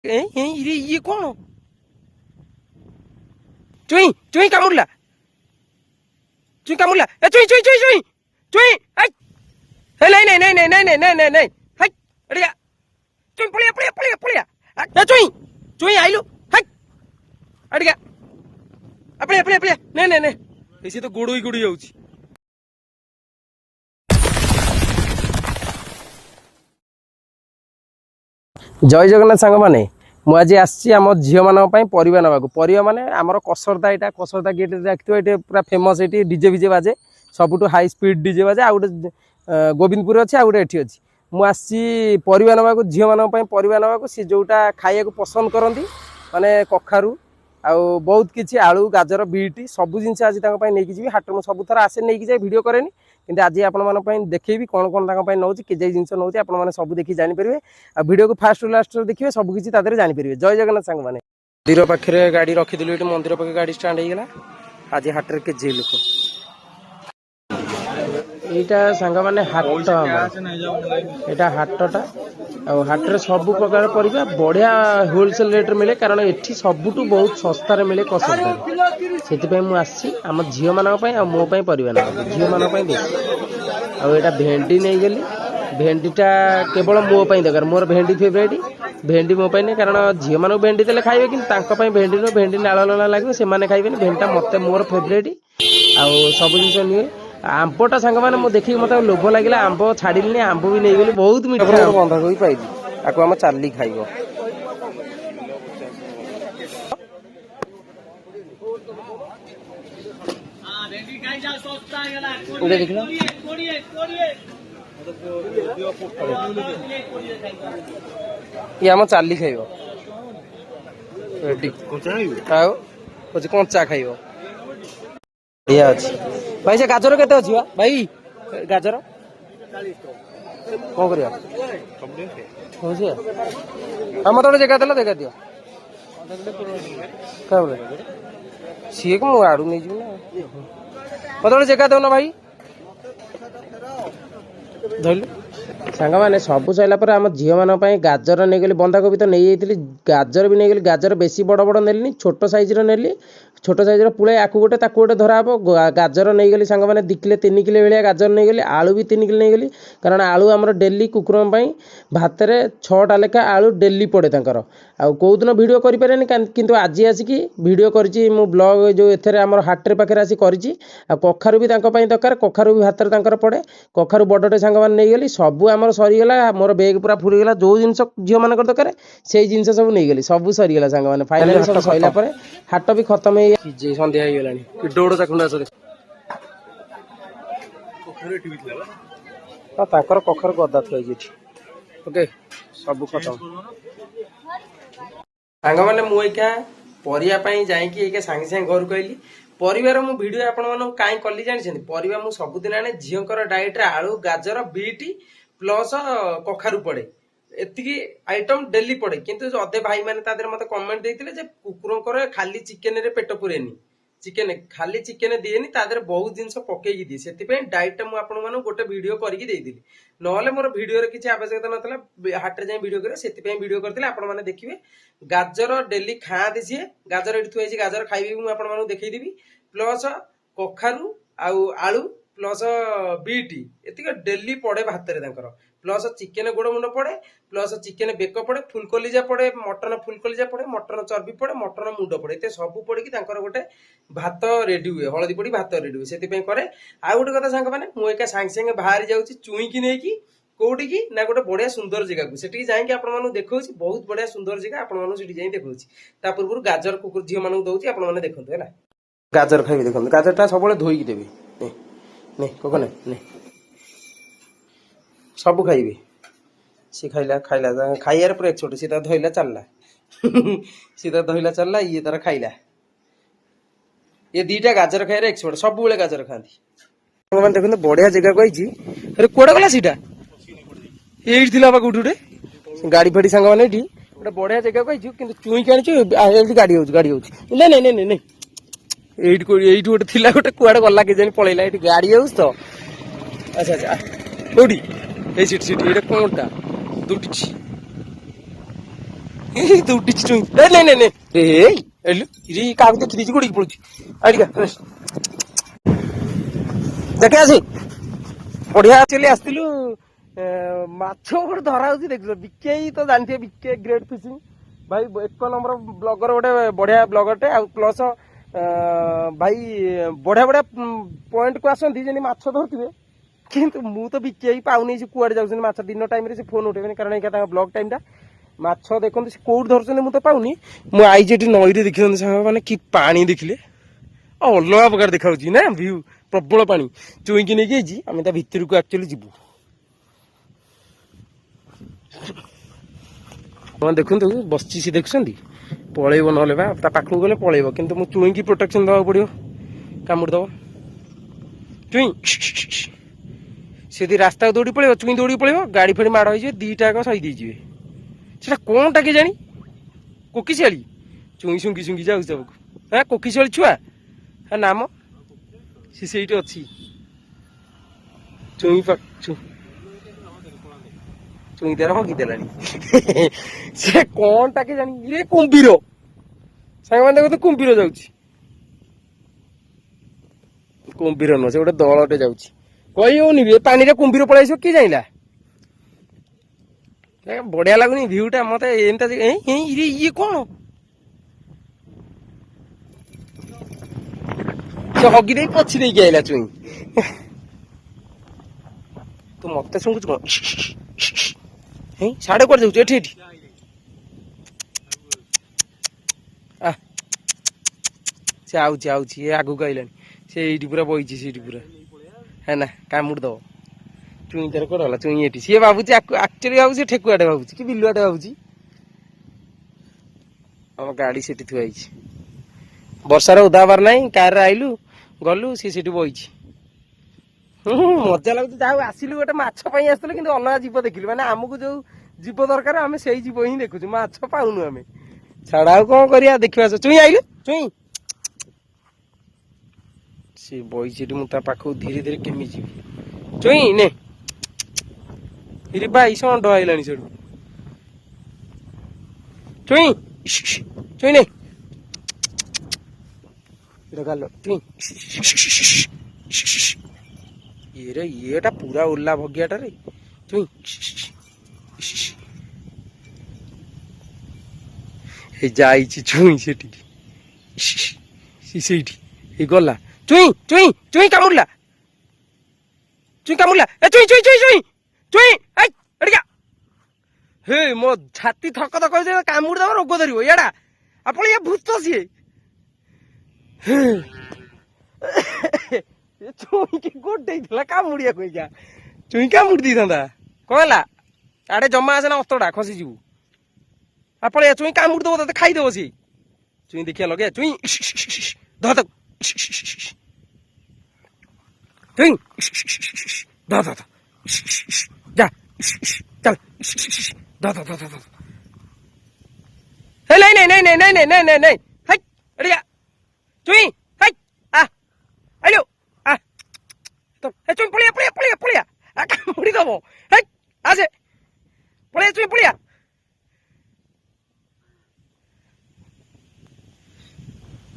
ये कौन चुई चुई कामुला चुई कामुला ए चुई चुई चुई चुई चुई ए नहीं नहीं नहीं नहीं नहीं नहीं नहीं नहीं हाय अड़िया चुई पड़िया पड़िया पड़िया पड़िया ए चुई चुई आइलु हाय अड़िया अपने अपने अपने नहीं नहीं नहीं इसी तो गुड़ू ही गुड़ी जाउची जय जगन्नाथ सांग माने मुझे आसी आम झील मान परिवा ना परिवा माने आमर कसरदा यहाँ कसरदा गेट देखिए ये पूरा फेमस ये डीजे विजे बाजे सबुठ हाई स्पीड डीजे बाजे आ गए गोविंदपुर अच्छे आ गए ये अच्छी मुझे परिवा ना झील मान परिवा ना सी जोटा खाइया पसंद करती माने कखारू आउ बहुत किसी आलू गाजर बीट सब जिन आज नहीं जी हाट में सब थर आसे नहीं जाए भिड कैनि कि आज आपण देखी कौन कौन नौ कि जिन नौ आपने सब देखी जानीपर आ भिडियो को फास्ट लास्ट देखिए सब किसी जानीपर जय जगन्नाथ सांग मैंने मंदिर पाखे गाड़ी रखिलु ये मंदिर पाखे गाड़ी स्टार्ट होगा आज हाट के जे लोक यहाँ सांग मैंने हाट यहाँ हाटटा हाट्रे सब प्रकार परिबा बढ़िया होलसेल रेट मिले कारण एठी सबुठु बहुत सस्तार मिले कसरदार से मुझे आम झील मान मो परिवा ना झील मान बेस आटा भेंडी नहीं गली भेंडीटा केवल मो दरकार मोर भेंडी फेवरेट भेंडी मो नहीं कारण झील मान भेंडी देले खाइबे कि भेंडी भेंडी नाला नाला लगे से खाइबे भेंडीटा मत मोर फेवरेट आउ सब जिन निए आंबटा सांग मैंने मुझे देखिए मत लोभ लगे आंब छाड़ी आंब भी नहीं गली बहुत मीठा बंधाकोबी पाइली आपको आम चाली खाइब ये आम चाली खाइब कंचा खाइब बढ़िया अच्छी भाई से गाजर केते अछि भाई गाजर कौन करिया हम तो जगह देला देखा दियो का बोले सी को आड़ू नहीं जी ना मतलब जगह दो ना भाई धइल सांग मैंने सब सैला पर आम झील मान गाजर नहीं गली बंधाकोबी तो नहीं जाइली गाजर भी नहीं गली गाजर बेसी बड़ बड़ नेली छोट साइज नेली छोट साइज पुळे आकु गोटे धरा हम गाजर नहीं गली सांग मैंने 2 किलो 3 किलो भाया गाजर नहीं गली आलू भी 3 किलो नहीं गली कारण आलू आमर डेली कुकुर भात में 6टा लेखा आलू डेली पड़े तर आउ कौ दिन भिड करें कि आज आसिक भिड कर ब्लग जो एथेर आम हाट्रे पाखे आसी करी कखारू भी दरकार कखारू भी भात में पड़े कखारू बड़टे सांग मैंने नहीं गली सब आम सरीगला मोर बेग पूरा फुरीगला जो जिन झील मान दरकार से जिन सब नहीं गली सब सरीगला सांग मैंने फाइनाली सब सरला हाट भी खत्म सन्ध्या हो डोड़ चाखुंडा ताकर कखर गदा थी ओके सब खत्म सांग मैंने मुझे परिवाई जाकि सांगे सांगे घर कहली परिवार मु भिड आपण कहीं कली जानी परिवा मु सबुदिन आने झीर डाइट आलू गाजर बीट प्लस कखारू पड़े एतिकी आइटम डेली पड़े किंतु अधे भाई मैंने मत कमेंट देते कुकुर खाली चिकेन रे पेट पुरेनी चिकेन खाली चिकेन दिएनी बहुत जिन पकईकी दिए से डाइट मुझे गोटे भिड करके ना मोर भिडियो किसी आवश्यकता नाला हाटे जाए भिड कर भिड करते आपने देखिए गाजर डेली खाते सी गाजर ये थुआई गाजर खाइबी मुझे देखईदेवी प्लस कखारू आलू प्लस बीट ये डेली पड़े भात प्लस चिकेन गोड़ मुंड पड़े प्लस चिकेन बेक पड़े फुलकलिजा पड़े मटन फुलकलिजा पड़े मटन चर्बी पड़े मटन मुंड पड़े ये सब पड़ी गोटे भात रेडी हुए हलदी पड़ी भात रेडी हुए से करे आउ गोटे कथा सांग मैंने मुझे सांगे सांगे बाहरी जाऊँगी चुईकी नहीं कौटी की ना गोटे बढ़िया सुंदर जगह को सेठी जाइए आपको देखा बहुत बढ़िया सुंदर जगह आपको देखा पूर्व गाजर कुकुर झील मानक दूसरी आपने देखते है गाजर खाइबे देखो गाजरटा सब धोईकी देवी नहीं कोको नहीं सब खाइबे सी खाइला खाइला खाइबार पूरा एक छोटे सीधा धोइला चलला सीधा धोइला चलला ये तार खाइला ये 2टा गाजर खाइबार एक छोटे सब बेले गाजर खाती मैंने देखते बढ़िया जगह कही अरे कौड़ा गला सीटा ये कोटे गाड़ी फाड़ी सांग मैंने गोटे बढ़िया जगह कही कि चुईक आनी गाड़ी हो नहीं नहीं नहीं नहीं ये गोटे थी गोटे कुआड़े गला के पलैला ये गाड़ी हो तो अच्छा अच्छा कौटी ये सीट ये कौनटा दुटी ଦୌଡ଼ିଛି ଚୁଇଁ ନାଇଁ ନାଇଁ ନାଇଁ ଏଇ ଏଲୁ ଇରି କାହାକୁ ଦେଖିଦେଇଛି ଗୋଡ଼ିକି ପଡୁଛି ଆଡ଼ିକା ଦେଖେ ଆସି ବଢିଆ ଆକ୍ଚୁଆଲି ଆସିଥିଲୁ ମାଛ ଗୋଟେ ଧରା ହଉଛି ଦେଖୁଛ ବିକେଇ ତ ଜାଣିଥିବେ ବିକେ ଗ୍ରେଟ୍ ଫିସିଂ ଭାଇ ଏକ ନମ୍ବର ବ୍ଲଗର ଗୋଟେ ବଢିଆ ବ୍ଲଗରଟେ ଆଉ ପ୍ଲସ ଭାଇ ବଢିଆ ବଢିଆ ପଏଣ୍ଟ କୁ ଆସନ୍ତି ଯେମିତି ମାଛ ଧରୁଥିବେ କିନ୍ତୁ ମୁଁ ତ ବିକେଇ ପାଉନି ସେ କୁଆଡେ ଯାଉଛନ୍ତି ମାଛ ଦିନ ଟାଇମରେ ସେ ଫୋନ ଉଠେଇବେନି କାରଣ ଏଇଟା ତାଙ୍କ ବ୍ଲଗ ଟାଇମ ଟା ମାଛ ଦେଖନ୍ତୁ ସେ କୋଉଠି ଧରୁଛନ୍ତି ମୁଁ ତ ପାଉନି ମୁଁ ଆଇଛି ଏଠି ନଈରେ ଦେଖିଛନ୍ତି ସାଙ୍ଗ ମାନେ କି ପାଣି ଦେଖିଲେ ଅଲଗା ପ୍ରକାର ଦେଖାଯାଉଛି ନା ଭିଉ ପ୍ରବଳ ପାଣି ଚୁଇଁକି ନେଇକି ଯାଇଛି ଆମେ ତା ଭିତରକୁ ଆକ୍ଚୁଆଲି ଯିବୁ ହଁ ଦେଖନ୍ତୁ ବସିଛି ସେ ଦେଖୁଛନ୍ତି ପଳେଇବ ନହେଲେ ବା ତା ପାଖକୁ ଗଲେ ପଳେଇବ କିନ୍ତୁ ମୁଁ ଚୁଇଁକି ପ୍ରୋଟେକ୍ସନ ଦେବାକୁ ପଡିବ କାମୁଡ଼ି ଦବ ଚୁଇଁ ସେ ଯଦି ରାସ୍ତାକୁ ଦୌଡ଼ି ପଳେଇବ ଚୁଇଁ ଦୌଡ଼ିକି ପଳେଇବ ଗାଡ଼ି ଫାଡ଼ି ମାଡ଼ ହେଇଯିବେ ଦିଟା ଯାକ ସହି ଦେଇଯିବେ ସେଟା କଣଟା କେଜାଣି କୋକିଶିଆଳି ଚୁଇଁ ଶୁଙ୍ଘି ଶୁଙ୍ଘି ଯାଉଛି ତାକୁ ହଁ କୋକିଶିଆଳି ଛୁଆ ହଁ ନାମ ସେ ସେଇଠି ଅଛି ଚୁଇଁ ଚୁଇଁ ତାର ହଗି ଦେଲାଣି ସେ କଣଟା କେଜାଣି ଇରେ କୁମ୍ଭୀର ସାଙ୍ଗମାନେ ଦେଖନ୍ତୁ କୁମ୍ଭୀର ଯାଉଛି କୁମ୍ଭୀର ନୁହଁ ସେ ଗୋଟେ ଦଳଟେ ଯାଉଛି କହି ହଉନି ଏ ପାଣିରେ କୁମ୍ଭୀର ପଳେଇ ଆସିବ କିଏ ଜାଣିଲା ବଢିଆ ଲାଗୁନି ଭିଉ ଟା ମତେ ଏମିତା ଇଏ କଣ ସେ ହଗି ଦେଇ ପଛି ଦେଇକି ଆଇଲା ଚୁଇଁ ତୁ ମତେ ଶୁଙ୍ଗୁଛୁ କଣ ସାଢେ କୁଆଡେ ଯାଉଛୁ ଏଠି ସେ ଆଉଛି ଏ ଆଗକୁ ଆଇଲାଣି ସେ ଏଇଠି ପୁରା ବଇଛି ସେଇଠି ପୁରା ହେ ନା କାମୁଡି ଦବ ଚୁଇଁ ତାର କୁଆଡେ ଗଲା ଚୁଇଁ ଏଠି ସିଏ ଭାବୁଛି ଆକ୍ଚୁଆଲି ଭାବୁଛି ଠେକୁଆଟେ ଭାବୁଛି କି ବିଲୁଆଟେ ଭାବୁଛି ଆମ ଗାଡି ସେଠି ଥୁଆ ହେଇଛି ବର୍ଷାରେ ଓଦା ହବାର ନାହିଁ କାରରେ ଆଇଲୁ ଗଲୁ ସିଏ ସେଠି ବଇଛି ମଜା ଲାଗୁଛି ଯାହା ଆସିଲୁ ଗୋଟେ ମାଛ ପାଇଁ ଆସିଥିଲୁ କିନ୍ତୁ ଅଲଗା ଜୀବ ଦେଖିଲୁ ମାନେ ଆମକୁ ଯୋଉ ଜୀବ ଦରକାର ଆମେ ସେଇ ଜୀବ ହିଁ ଦେଖୁଛୁ ମାଛ ପାଉନୁ ଆମେ ଛାଡ ଆଉ କଣ କରିବା ଦେଖିବା ଚୁଇଁ ଆଇଲୁ ଚୁଇଁ ସେ ବଇଛି ଏଠି ମୁଁ ତା ପାଖକୁ ଧୀରେ ଧୀରେ କେମିତି ଯିବି ଚୁଇଁ ନେ ବା ଷଣ୍ଢ ଆଇଲାଣି ସେଠୁ ଚୁଇଁ ଚୁଇଁ ନେ ଗାଲ ଚୁଇଁ ଇଏଟା ପୁରା ଓଲା ଭଗିଆଟାରେ ଚୁଇଁ ଯାଇଛି ଛୁଇଁ ସେଠିକି ସେଇଠି ଗଲା ଚୁଇଁ ଚୁଇଁ ଚୁଇଁ କାମୁଡିଲା ଏ ଚୁଇଁ ଚୁଇଁ ଚୁଇଁ ଚୁଇଁ ଚୁଇଁ ଏଠିକା ହେ ମୋ ଛାତି ଥକ ଥକ କାମୁଡି ଦବ ରୋଗ ଧରିବ ଇଆଡା ଆପଣ ଇଏ ଭୂତ ସିଏ ଚୁଇଁକି ଗୋଟେଇଥିଲା କାମୁଡିବାକୁ ଏଇକା ଚୁଇଁ କାମୁଡି ଦେଇଥାନ୍ତା କଣ ହେଲା ଆଡେ ଜମା ଆସେ ନା ଅସ୍ତ୍ରଟା ଖସିଯିବୁ ଆପଣ ଚୁଇଁ କାମୁଡି ଦବ ତତେ ଖାଇଦବ ସିଏ ଚୁଇଁ ଦେଖିଆ ଲଗେଇବା ଚୁଇଁ ଧର ତାକୁ ଚୁଇଁ ଧର ଯା ଚାଲ ଧର ହେ ନାଇଁ ନାଇଁ ନାଇଁ ନାଇଁ ନାଇଁ ନାଇଁ ନାଇଁ ନାଇଁ ହାଇ ଏଠିକା ଚୁଇଁ ହାଇ ଆଇଲୁ ଚୁଇଁ ପଳିଆ କାମୁଡି ଦବ ହାଇ ଆସେ ପଳିଆ ଚୁଇଁ ପଳିଆ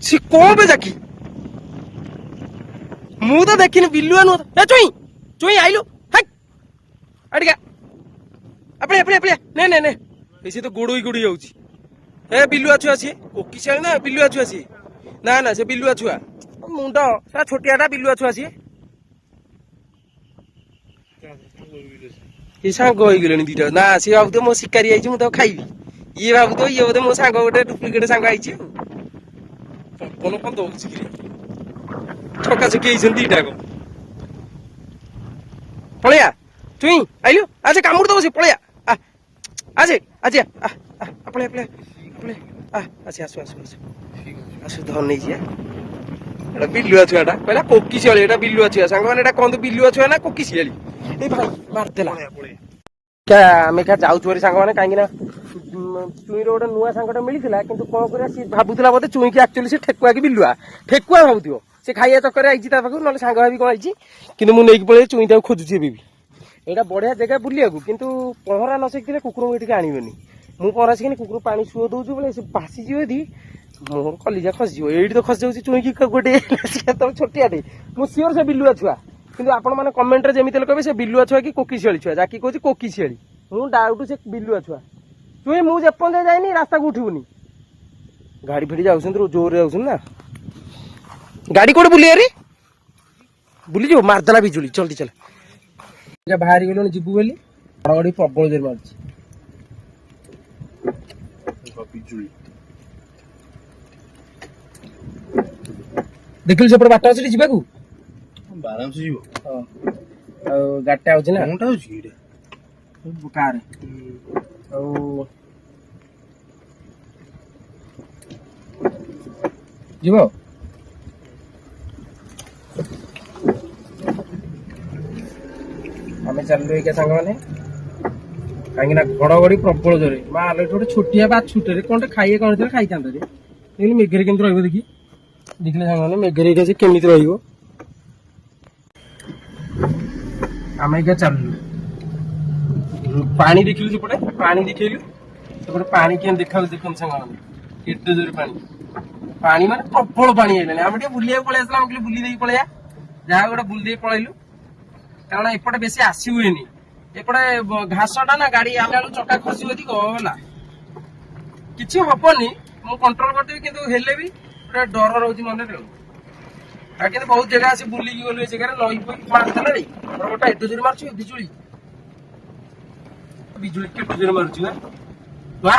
ସେ କଣ ବେ ଜାକି ମୁଁ ତ ଦେଖିନି ବିଲୁଆ ନୁହଁ ଚୁଇଁ ଚୁଇଁ ଆଇଲୁ ହାଇ ଏଠିକା ପଳିଆ ନେ ନେ ନେ ସେ ତ ଗୋଡେଇ ଗୋଡେଇ ଯାଉଛି ଏ ବିଲୁଆ ଛୁଆ ସିଏ କୋକିଶିଆଳି ନା ବିଲୁଆ ଛୁଆ ସିଏ ନା ନା ସେ ବିଲୁଆ ଛୁଆ ମୁଣ୍ଡ ଛୋଟିଆଟା ବିଲୁଆ ଛୁଆ ସିଏ ଏ ସାଙ୍ଗ ହେଇଗଲେଣି ଦିଟା ନା ସିଏ ଭାବୁଥିବ ମୋ ଶିକାରୀ ଆଇଛି ମୁଁ ତାକୁ ଖାଇବି ଇଏ ଭାବୁଥିବ ଇଏ ବୋଧେ ମୋ ସାଙ୍ଗ ଗୋଟେ ଡୁପ୍ଲିକେଟ ସାଙ୍ଗ ଆଇଛି ଆଉ ପବନ କଣ ଦଉଛି କିରେ ଛକାଛକି ହେଇଛନ୍ତି ଦିଟାକ ପଳେୟା ଚୁଇଁ ଆଇଲୁ ଆସେ କାମୁଡି ଦବ ସେ ପଳେୟା ଆସେ ଆଜି ପଳେୟା ଆସୁ ଧର ନେଇଛି ଏଟା ବିଲୁଆ ଛୁଆଟା କହିଲା କୋକିଶିଆଳି ଏଟା ବିଲୁଆ ଛୁଆ ସାଙ୍ଗମାନେ ଏଟା କହନ୍ତୁ ବିଲୁଆ ଛୁଆ ନା କୋକିଶିଆଳି ଏଇ ଭାଇ ମାରିଦେଲା ଆମେ ଯାଉଛୁ ଭାରି ସାଙ୍ଗମାନେ କାହିଁକି ନା ଚୁଇଁର ଗୋଟେ ନୂଆ ସାଙ୍ଗଟା ମିଳିଥିଲା କିନ୍ତୁ କଣ କରିବା ସିଏ ଭାବୁଥିଲା ବୋଧେ ଚୁଇଁକି ଆକ୍ଚୁଆଲି ସେ ଠେକୁଆ କି ବିଲୁଆ ଠେକୁଆ ଭାବୁଥିବ ସେ ଖାଇବା ଚକରରେ ଆଇଛି ତା ପାଖକୁ ନହେଲେ ସାଙ୍ଗ ଭାବି କଣ ଆଇଛି କିନ୍ତୁ ମୁଁ ନେଇକି ପଳେଇ ଚୁଇଁ ତାକୁ ଖୋଜୁଛି ଏବେ ବି ଏଇଟା ବଢିଆ ଜାଗା ବୁଲିବାକୁ କିନ୍ତୁ ପହଁରା ନ ଶିଖିଥିଲେ କୁକୁରଙ୍କୁ ଏଠିକି ଆଣିବନି ମୁଁ ପହଁରା ଶିଖିନି କୁକୁର ପାଣି ସୁଅ ଦଉଛୁ ବୋଲେ ସେ ଭାସିଯିବ ଯଦି ମୋର କଲିଜା ଖସିଯିବ। ଏଇଠି ତ ଖସି ଯାଉଛି ଚୁଇଁକି ଗୋଟେ ତମେ ଛୋଟିଆଟେ। ମୁଁ ସିଓର ସେ ବିଲୁଆ ଛୁଆ, କିନ୍ତୁ ଆପଣ ମାନେ କମେଣ୍ଟରେ ଯେମିତି ହେଲେ କହିବେ ସେ ବିଲୁଆ ଛୁଆ କି କୋକିଶିଆଳି ଛୁଆ। ଯାକି କହୁଛି କୋକିଶିଆଳି, ମୁଁ ଡାଉଟ୍ ସେ ବିଲୁଆ ଛୁଆ। ଚୁଇଁ ମୁଁ ଯେପର୍ଯ୍ୟନ୍ତ ଯାଇନି ରାସ୍ତାକୁ ଉଠିବୁନି। ଗାଡି ଫିଡି ଯାଉଛନ୍ତି ଜୋରରେ ଯାଉଛନ୍ତି ନା। ଗାଡି କୋଉଠି ବୁଲିବାରେ ବୁଲିଯିବ ମାରଦେଲା ବିଜୁଳି। ଜଲ୍ଦି ଚାଲ ବାହାରି ଗଲୁଣି ଯିବୁ ବୋଲି। ଘଡଘଡି ପ୍ରବଳ ଜୋରେ ମାରୁଛି। ବିଜୁଳି ଦେଖିଲୁ ସେପଟେ ବାଟ ଅଛି ଯିବାକୁ। ଆରାମସେ ଯିବ। ଆଉ ଗାଡିଟା ଆଉଛି ନା କଣଟା ହଉଛି ଏଇଟା କାର। ଆଉ ଯିବ ଆମେ ଚାଲିଲୁ ଏକା ସାଙ୍ଗମାନେ, କାହିଁକି ନା ଘଡଘଡି ପ୍ରବଳ ଜୋରେ। ମା ଆଲୋ ଗୋଟେ ଛୋଟିଆ ବାଛୁଟରେ କଣଟେ ଖାଇଏ କଣ ଥିଲା ଖାଇଥାନ୍ତା ରେ। ଦେଖିଲି ମେଘରେ କେମିତି ରହିବ ଦେଖିଲେ ସାଙ୍ଗମାନେ ମେଘରେ ଏକା ସେ କେମିତି ରହିବ। ଆମେ ଏକା ଚାଲିଲୁ। ପାଣି ଦେଖିଲୁ ସେପଟେ, ପାଣି ଦେଖେଇଲୁ ସେପଟେ ପାଣି କେମିତି ଦେଖାଉଛି ଦେଖନ୍ତୁ ସାଙ୍ଗମାନେ, କେତେ ଜୋରେ ପାଣି। ପାଣି ମାନେ ପ୍ରବଳ ପାଣି ହେଇଗଲାଣି। ଆମେ ଟିକେ ବୁଲିବାକୁ ପଳେଇ ଆସିଲା, ଆମେ କହିଲେ ବୁଲି ଦେଇକି ପଳେଇବା। ଯାହା ଗୋଟେ ବୁଲି ଦେଇକି ପଳେଇଲୁ, କାରଣ ଏପଟେ ବେଶୀ ଆସି ହୁଏନି। ଏପଟେ ଘାସ ଟା ନା, ଗାଡି ଆମେ ବେଳୁ ଚକା ଖସିବ ଯଦି ଗଲା। କିଛି ହବନି, ମୁଁ କଣ୍ଟ୍ରୋଲ କରିଦେବି, କିନ୍ତୁ ହେଲେ ବି ଗୋଟେ ଡର ରହୁଛି ମନରେ। ଆଉ କିନ୍ତୁ ବହୁତ ଜାଗା ଆସି ବୁଲିକି ଗଲୁ। ଏ ଜାଗାରେ ନଈ ଫଇ ମାରୁଥିଲା ରେ ଗୋଟେ ଏତେ ଜୋରେ ମାରୁଛି ବିଜୁଳି। ବିଜୁଳି କେତେ ଜୋରେ ମାରୁଛି ନା,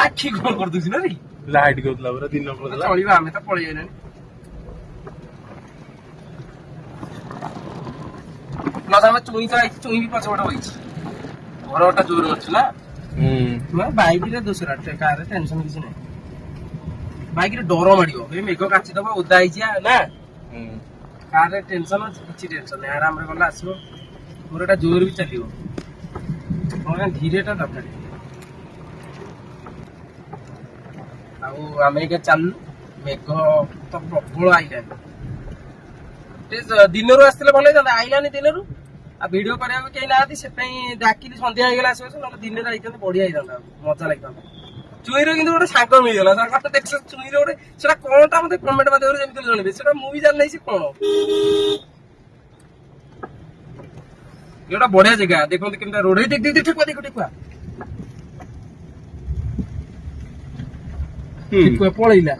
ଆଖି କଣ କରିଦଉଛି ନା ରେ। ଲାଇଟ୍ କରୁଥିଲା ପୁରା ଦିନ ପଡିଥିଲା। ଚଳିବା, ଆମେ ତ ପଳେଇ ଆଇଲାଣି। ପ୍ଲସ୍ ଆମେ ଚୁଇଁ ତ ଆଇଛି, ଚୁଇଁ ବି ପଛପଟେ ବଇଛି। ଘଡଘଡିଟା ଜୋରେ ମାରୁଛି ନା। ବାଇକରେ ଦୋଷରା, କାରରେ ଟେନସନ କିଛି ନାହିଁ। ବାଇକରେ ଡର ମାଡିବ, ଏ ମେଘ କାଚିଦବ ଓଦା ହେଇଛି ନା। କାରରେ ଟେନସନ ଅଛି, କିଛି ଟେନସନ ନାହିଁ, ଆରାମରେ ଗଲେ ଆସିବ। ମୋର ଏଟା ଜୋରେ ବି ଚାଲିବ, ମୋର ଧୀରେଟା ଦରକାର। ଆଉ ଆମେ ଏକା ଚାଲିଲୁ, ମେଘ ତ ପ୍ରବଳ ଆଇଲାଣି। ଦିନରୁ ଆସିଥିଲେ ଭଲ ହେଇଥାନ୍ତା, ଆଇଲାନି ଦିନରୁ। ଆଉ ଭିଡିଓ କରିବାକୁ କେହି ନାହାନ୍ତି, ସେଥିପାଇଁ ଡାକିଲି ସନ୍ଧ୍ୟା ହେଇଗଲା ଆସିବ। ନହେଲେ ଦିନରେ ଆଇଥାନ୍ତେ ବଢିଆ ହେଇଥାନ୍ତା, ମଜା ଲାଗିଥାନ୍ତା। ଚୁଇଁର କିନ୍ତୁ ଗୋଟେ ସାଙ୍ଗ ମିଳିଗଲା। ସାଙ୍ଗଟା ଦେଖ ଚୁଇଁର ଗୋଟେ, ସେଟା କଣଟା ମତେ କମେଣ୍ଟ ମାଧ୍ୟମରେ ଯେମିତି ଜଣେଇବେ, ସେଟା ମୁଁ ବି ଜାଣିନାହିଁ ସେ କଣ। ଏଟା ବଢିଆ ଜାଗା, ଦେଖନ୍ତୁ କେମିତି ରୋଡ ଠେକୁଆ ଠେକୁଆ ପଳେଇଲା।